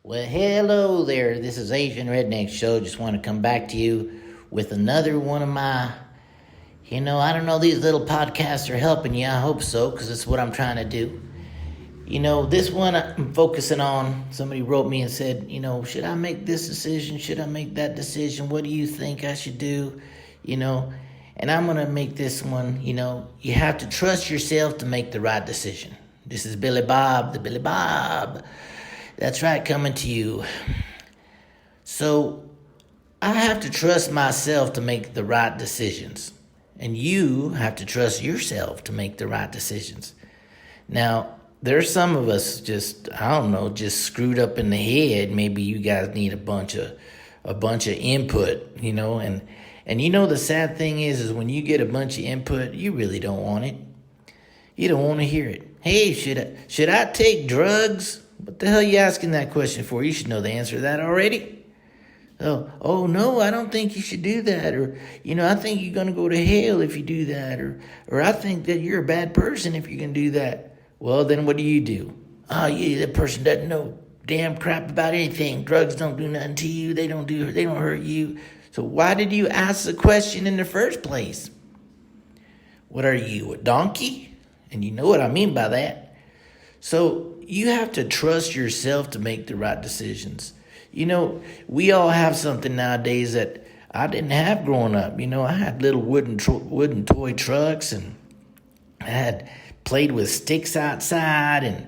Well, hello there. This is Asian Redneck Show. Just want to come back to you with another one of my, I don't know, these little podcasts are helping you. I hope so, because it's what I'm trying to do. This one I'm focusing on, somebody wrote me and said, should I make this decision? Should I make that decision? What do you think I should do? And I'm going to make this one, you have to trust yourself to make the right decision. This is Billy Bob, the Billy Bob. That's right, coming to you. So, I have to trust myself to make the right decisions. And you have to trust yourself to make the right decisions. Now, there's some of us just screwed up in the head. Maybe you guys need a bunch of input, and the sad thing is when you get a bunch of input, you really don't want it. You don't want to hear it. Hey, should I take drugs? What the hell are you asking that question for? You should know the answer to that already. Oh no, I don't think you should do that. Or, I think you're going to go to hell if you do that. Or I think that you're a bad person if you can do that. Well, then what do? That person doesn't know damn crap about anything. Drugs don't do nothing to you. They don't hurt you. So why did you ask the question in the first place? What are you, a donkey? And you know what I mean by that. So you have to trust yourself to make the right decisions. We all have something nowadays that I didn't have growing up. I had little wooden toy trucks, and I had played with sticks outside, and,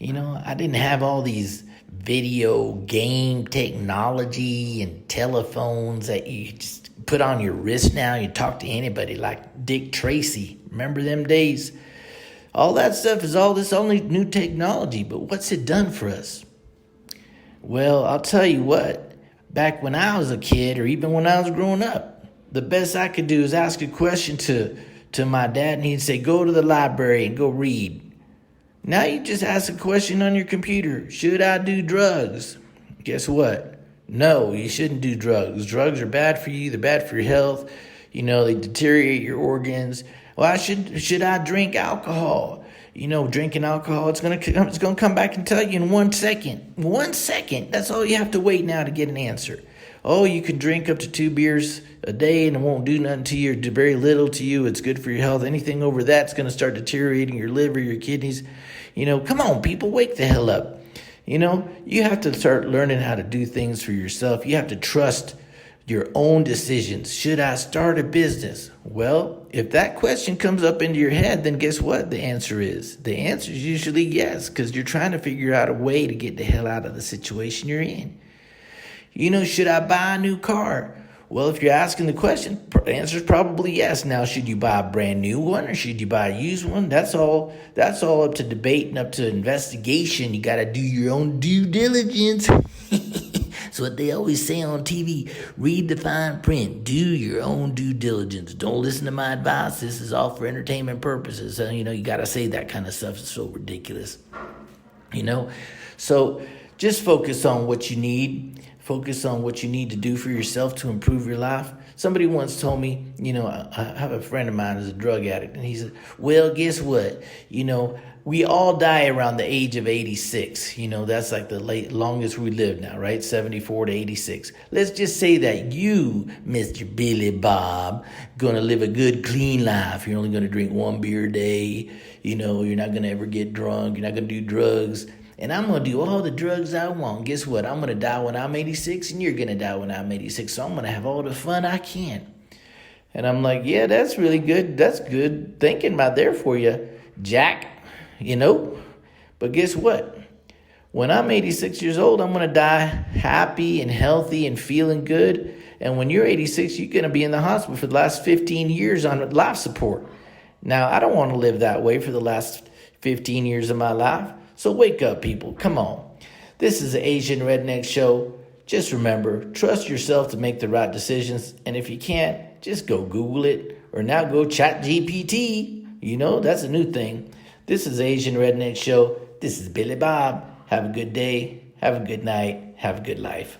I didn't have all these video game technology and telephones that you just put on your wrist now. You talk to anybody like Dick Tracy. Remember them days? All that stuff is all this only new technology, but what's it done for us? Well, I'll tell you what, back when I was a kid or even when I was growing up, the best I could do is ask a question to my dad, and he'd say, go to the library and go read. Now you just ask a question on your computer. Should I do drugs? Guess what? No, you shouldn't do drugs. Drugs are bad for you. They're bad for your health. They deteriorate your organs. Well, should I drink alcohol? Drinking alcohol, it's gonna come back and tell you in 1 second. 1 second. That's all you have to wait now to get an answer. Oh, you can drink up to 2 beers a day and it won't do nothing to you or do very little to you. It's good for your health. Anything over that's going to start deteriorating your liver, your kidneys. Come on, people, wake the hell up. You have to start learning how to do things for yourself. You have to trust your own decisions. Should I start a business? Well, if that question comes up into your head, then guess what the answer is? The answer is usually yes, because you're trying to figure out a way to get the hell out of the situation you're in. Should I buy a new car? Well, if you're asking the question, the answer is probably yes. Now, should you buy a brand new one or should you buy a used one? That's all up to debate and up to investigation. You got to do your own due diligence. That's what they always say on TV. Read the fine print. Do your own due diligence. Don't listen to my advice. This is all for entertainment purposes. You got to say that kind of stuff. It's so ridiculous. So just focus on what you need. Focus on what you need to do for yourself to improve your life. Somebody once told me, I have a friend of mine who's a drug addict, and he said, well, guess what? We all die around the age of 86. That's like the longest we live now, right? 74 to 86. Let's just say that you, Mr. Billy Bob, going to live a good, clean life. You're only going to drink 1 beer a day. You're not going to ever get drunk. You're not going to do drugs. And I'm going to do all the drugs I want. Guess what? I'm going to die when I'm 86, and you're going to die when I'm 86. So I'm going to have all the fun I can. And I'm like, yeah, that's really good. That's good thinking right there for you, Jack. But guess what? When I'm 86 years old, I'm going to die happy and healthy and feeling good. And when you're 86, you're going to be in the hospital for the last 15 years on life support. Now, I don't want to live that way for the last 15 years of my life. So wake up, people. Come on. This is the Asian Redneck Show. Just remember, trust yourself to make the right decisions. And if you can't, just go Google it. Or now go chat GPT. That's a new thing. This is Asian Redneck Show. This is Billy Bob. Have a good day. Have a good night. Have a good life.